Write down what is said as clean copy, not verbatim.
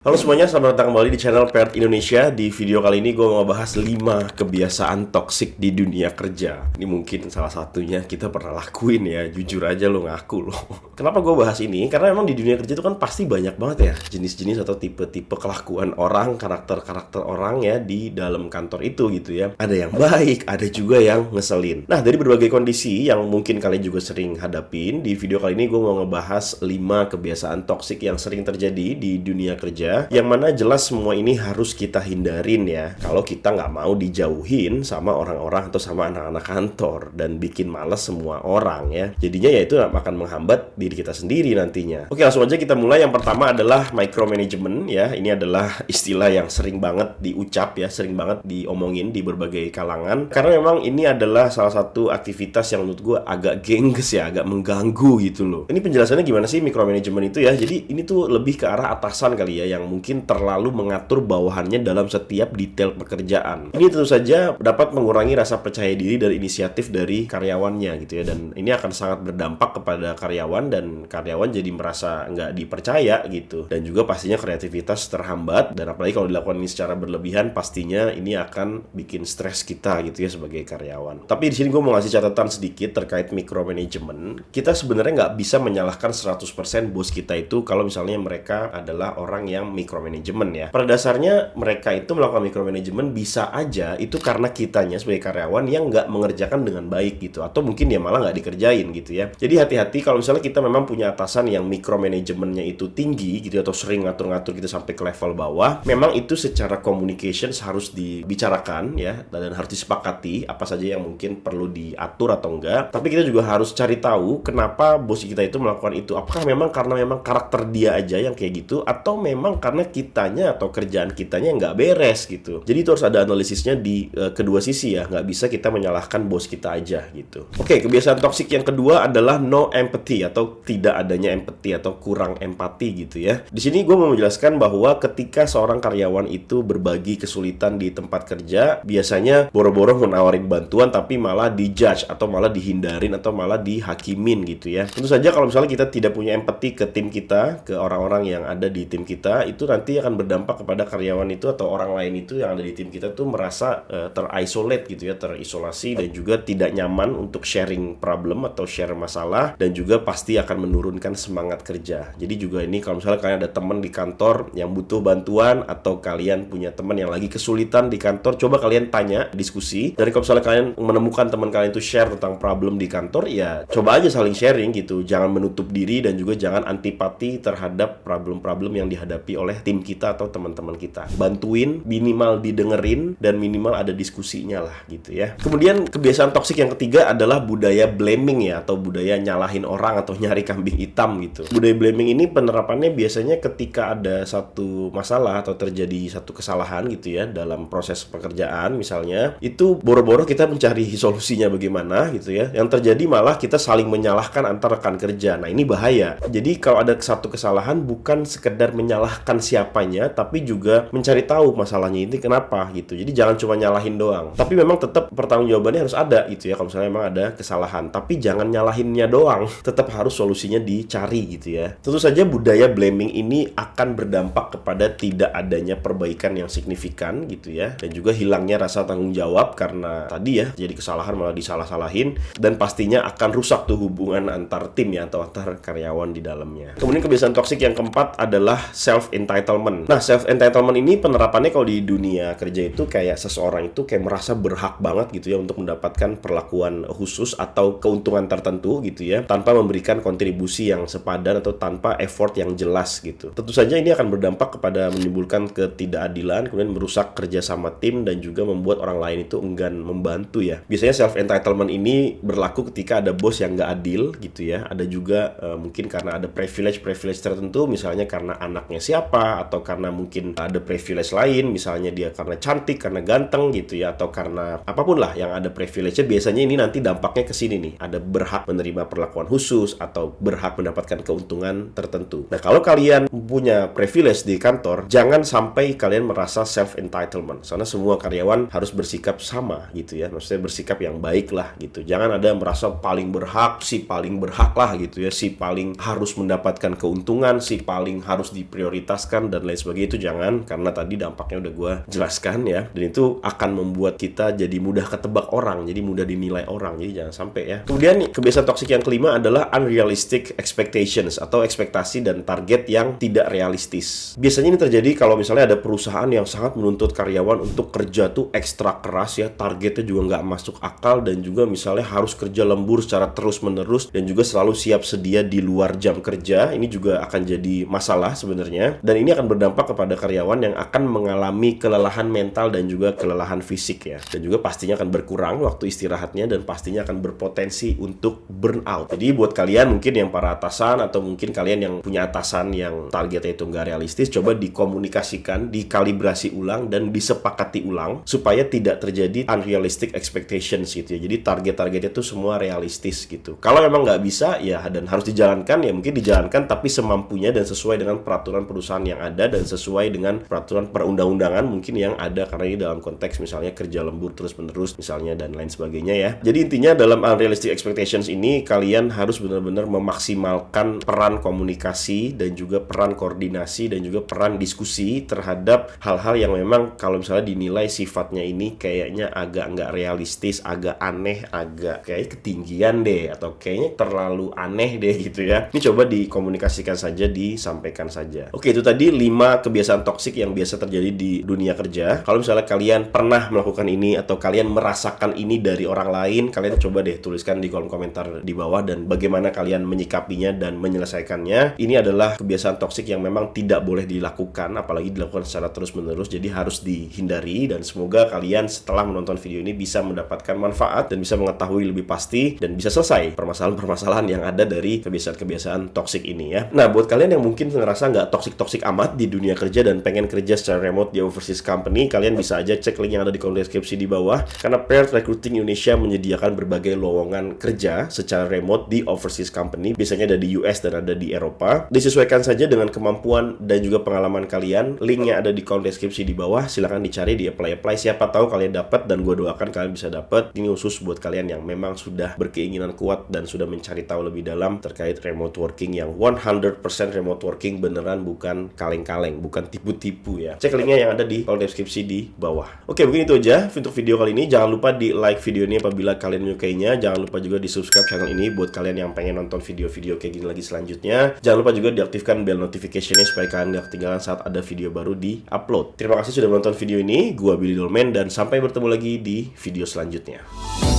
Halo semuanya, selamat datang kembali di channel Pet Indonesia. Di video kali ini gue mau bahas 5 kebiasaan toksik di dunia kerja. Ini mungkin salah satunya kita pernah lakuin ya, jujur aja lo ngaku lo. Kenapa gue bahas ini? Karena memang di dunia kerja itu kan pasti banyak banget ya jenis-jenis atau tipe-tipe kelakuan orang, karakter-karakter orang ya di dalam kantor itu gitu ya. Ada yang baik, ada juga yang ngeselin. Nah, dari berbagai kondisi yang mungkin kalian juga sering hadapin, di video kali ini gue mau ngebahas 5 kebiasaan toksik yang sering terjadi di dunia kerja, yang mana jelas semua ini harus kita hindarin ya, kalau kita nggak mau dijauhin sama orang-orang atau sama anak-anak kantor dan bikin males semua orang ya. Jadinya ya itu akan menghambat diri kita sendiri nantinya. Oke, langsung aja kita mulai. Yang pertama adalah micromanagement ya. Ini adalah istilah yang sering banget diucap ya, sering banget diomongin di berbagai kalangan, karena memang ini adalah salah satu aktivitas yang menurut gue agak gengges ya, agak mengganggu gitu loh. Ini penjelasannya gimana sih micromanagement itu ya? Jadi ini tuh lebih ke arah atasan kali ya, yang mungkin terlalu mengatur bawahannya dalam setiap detail pekerjaan. Ini tentu saja dapat mengurangi rasa percaya diri dan inisiatif dari karyawannya gitu ya, dan ini akan sangat berdampak kepada karyawan, dan karyawan jadi merasa nggak dipercaya gitu, dan juga pastinya kreativitas terhambat, dan apalagi kalau dilakukan ini secara berlebihan, pastinya ini akan bikin stres kita gitu ya sebagai karyawan. Tapi di sini gue mau ngasih catatan sedikit terkait micromanagement. Kita sebenarnya nggak bisa menyalahkan 100% bos kita itu kalau misalnya mereka adalah orang yang micromanagement ya. Pada dasarnya mereka itu melakukan micromanagement bisa aja itu karena kitanya sebagai karyawan yang nggak mengerjakan dengan baik gitu, atau mungkin dia malah nggak dikerjain gitu ya. Jadi hati-hati kalau misalnya kita memang punya atasan yang micromanagementnya itu tinggi gitu, atau sering ngatur-ngatur kita sampai ke level bawah. Memang itu secara communications harus dibicarakan ya, dan harus disepakati apa saja yang mungkin perlu diatur atau enggak. Tapi kita juga harus cari tahu kenapa bos kita itu melakukan itu. Apakah memang karena memang karakter dia aja yang kayak gitu, atau memang karena kitanya atau kerjaan kitanya nggak beres gitu. Jadi itu harus ada analisisnya di kedua sisi ya. Nggak bisa kita menyalahkan bos kita aja gitu. Oke, kebiasaan toksik yang kedua adalah no empathy, atau tidak adanya empathy atau kurang empati gitu ya. Di sini gue mau menjelaskan bahwa ketika seorang karyawan itu berbagi kesulitan di tempat kerja, biasanya boro-boro menawarin bantuan tapi malah dijudge atau malah dihindarin atau malah dihakimin gitu ya. Tentu saja kalau misalnya kita tidak punya empati ke tim kita, ke orang-orang yang ada di tim kita, itu nanti akan berdampak kepada karyawan itu atau orang lain itu yang ada di tim kita tuh merasa terisolate gitu ya, terisolasi, dan juga tidak nyaman untuk sharing problem atau share masalah, dan juga pasti akan menurunkan semangat kerja. Jadi juga ini kalau misalnya kalian ada teman di kantor yang butuh bantuan, atau kalian punya teman yang lagi kesulitan di kantor, coba kalian tanya, diskusi. Dan kalau misalnya kalian menemukan teman kalian itu share tentang problem di kantor, ya coba aja saling sharing gitu. Jangan menutup diri, dan juga jangan antipati terhadap problem-problem yang dihadapi oleh tim kita atau teman-teman kita. Bantuin, minimal didengerin, dan minimal ada diskusinya lah gitu ya. Kemudian kebiasaan toksik yang ketiga adalah budaya blaming ya, atau budaya nyalahin orang atau nyari kambing hitam gitu. Budaya blaming ini penerapannya biasanya ketika ada satu masalah atau terjadi satu kesalahan gitu ya dalam proses pekerjaan misalnya, itu boro-boro kita mencari solusinya bagaimana gitu ya. Yang terjadi malah kita saling menyalahkan antar rekan kerja. Nah, ini bahaya. Jadi kalau ada satu kesalahan, bukan sekedar menyalahkan siapanya, tapi juga mencari tahu masalahnya ini kenapa gitu. Jadi jangan cuma nyalahin doang. Tapi memang tetap pertanggungjawabannya harus ada gitu ya kalau misalnya memang ada kesalahan. Tapi jangan nyalahinnya doang. Tetap harus solusinya dicari gitu ya. Tentu saja budaya blaming ini akan berdampak kepada tidak adanya perbaikan yang signifikan gitu ya. Dan juga hilangnya rasa tanggung jawab karena tadi ya, jadi kesalahan malah disalah-salahin, dan pastinya akan rusak tuh hubungan antar tim ya, atau antar karyawan di dalamnya. Kemudian kebiasaan toksik yang keempat adalah self-entitlement. Nah, self-entitlement ini penerapannya kalau di dunia kerja itu kayak seseorang itu kayak merasa berhak banget gitu ya untuk mendapatkan perlakuan khusus atau keuntungan tertentu gitu ya, tanpa memberikan kontribusi yang sepadan atau tanpa effort yang jelas gitu. Tentu saja ini akan berdampak kepada menimbulkan ketidakadilan, kemudian merusak kerja sama tim, dan juga membuat orang lain itu enggan membantu ya. Biasanya self-entitlement ini berlaku ketika ada bos yang nggak adil gitu ya. Ada juga mungkin karena ada privilege tertentu, misalnya karena anaknya siapa, atau karena mungkin ada privilege lain, misalnya dia karena cantik, karena ganteng gitu ya, atau karena apapun lah yang ada privilege-nya. Biasanya ini nanti dampaknya ke sini nih, ada berhak menerima perlakuan khusus atau berhak mendapatkan keuntungan tertentu. Nah, kalau kalian punya privilege di kantor, jangan sampai kalian merasa self-entitlement, karena semua karyawan harus bersikap sama gitu ya, maksudnya bersikap yang baik lah gitu. Jangan ada merasa paling berhak, si paling berhak lah gitu ya, si paling harus mendapatkan keuntungan, si paling harus diprioritaskan memprioritaskan dan lain sebagainya itu jangan, karena tadi dampaknya udah gue jelaskan ya, dan itu akan membuat kita jadi mudah ketebak orang, jadi mudah dinilai orang, jadi jangan sampai ya. Kemudian nih, kebiasaan toksik yang kelima adalah unrealistic expectations atau ekspektasi dan target yang tidak realistis. Biasanya ini terjadi kalau misalnya ada perusahaan yang sangat menuntut karyawan untuk kerja tuh ekstra keras ya, targetnya juga nggak masuk akal, dan juga misalnya harus kerja lembur secara terus-menerus dan juga selalu siap sedia di luar jam kerja. Ini juga akan jadi masalah sebenarnya, dan ini akan berdampak kepada karyawan yang akan mengalami kelelahan mental dan juga kelelahan fisik ya, dan juga pastinya akan berkurang waktu istirahatnya dan pastinya akan berpotensi untuk burnout. Jadi buat kalian mungkin yang para atasan atau mungkin kalian yang punya atasan yang targetnya itu nggak realistis, coba dikomunikasikan, dikalibrasi ulang dan disepakati ulang supaya tidak terjadi unrealistic expectations gitu ya. Jadi target-targetnya itu semua realistis gitu. Kalau memang nggak bisa ya dan harus dijalankan ya mungkin dijalankan tapi semampunya dan sesuai dengan peraturan perusahaan yang ada dan sesuai dengan peraturan perundang-undangan mungkin yang ada, karena ini dalam konteks misalnya kerja lembur terus-menerus misalnya dan lain sebagainya ya. Jadi intinya dalam unrealistic expectations ini kalian harus benar-benar memaksimalkan peran komunikasi dan juga peran koordinasi dan juga peran diskusi terhadap hal-hal yang memang kalau misalnya dinilai sifatnya ini kayaknya agak nggak realistis, agak aneh, agak kayak ketinggian deh, atau kayaknya terlalu aneh deh gitu ya. Ini coba dikomunikasikan saja, disampaikan saja. Oke, itu tadi 5 kebiasaan toksik yang biasa terjadi di dunia kerja. Kalau misalnya kalian pernah melakukan ini atau kalian merasakan ini dari orang lain, kalian coba deh tuliskan di kolom komentar di bawah dan bagaimana kalian menyikapinya dan menyelesaikannya. Ini adalah kebiasaan toksik yang memang tidak boleh dilakukan, apalagi dilakukan secara terus-menerus, jadi harus dihindari. Dan semoga kalian setelah menonton video ini bisa mendapatkan manfaat dan bisa mengetahui lebih pasti dan bisa selesai permasalahan-permasalahan yang ada dari kebiasaan-kebiasaan toksik ini ya. Nah, buat kalian yang mungkin ngerasa nggak toksik-toksik amat di dunia kerja dan pengen kerja secara remote di overseas company, kalian bisa aja cek link yang ada di kolom deskripsi di bawah, karena Paired Recruiting Indonesia menyediakan berbagai lowongan kerja secara remote di overseas company, biasanya ada di US dan ada di Eropa. Disesuaikan saja dengan kemampuan dan juga pengalaman kalian. Linknya ada di kolom deskripsi di bawah, silahkan dicari, di apply. Siapa tahu kalian dapat, dan gue doakan kalian bisa dapat. Ini khusus buat kalian yang memang sudah berkeinginan kuat dan sudah mencari tahu lebih dalam terkait remote working yang 100% remote working beneran, bukan kaleng-kaleng, bukan tipu-tipu ya. Cek linknya yang ada di kolom deskripsi di bawah. Oke, mungkin itu aja untuk video kali ini. Jangan lupa di like video ini apabila kalian menyukainya. Jangan lupa juga di subscribe channel ini buat kalian yang pengen nonton video-video kayak gini lagi selanjutnya. Jangan lupa juga diaktifkan bell notification-nya supaya kalian gak ketinggalan saat ada video baru di upload. Terima kasih sudah menonton video ini. Gua Billy Dolmen dan sampai bertemu lagi di video selanjutnya.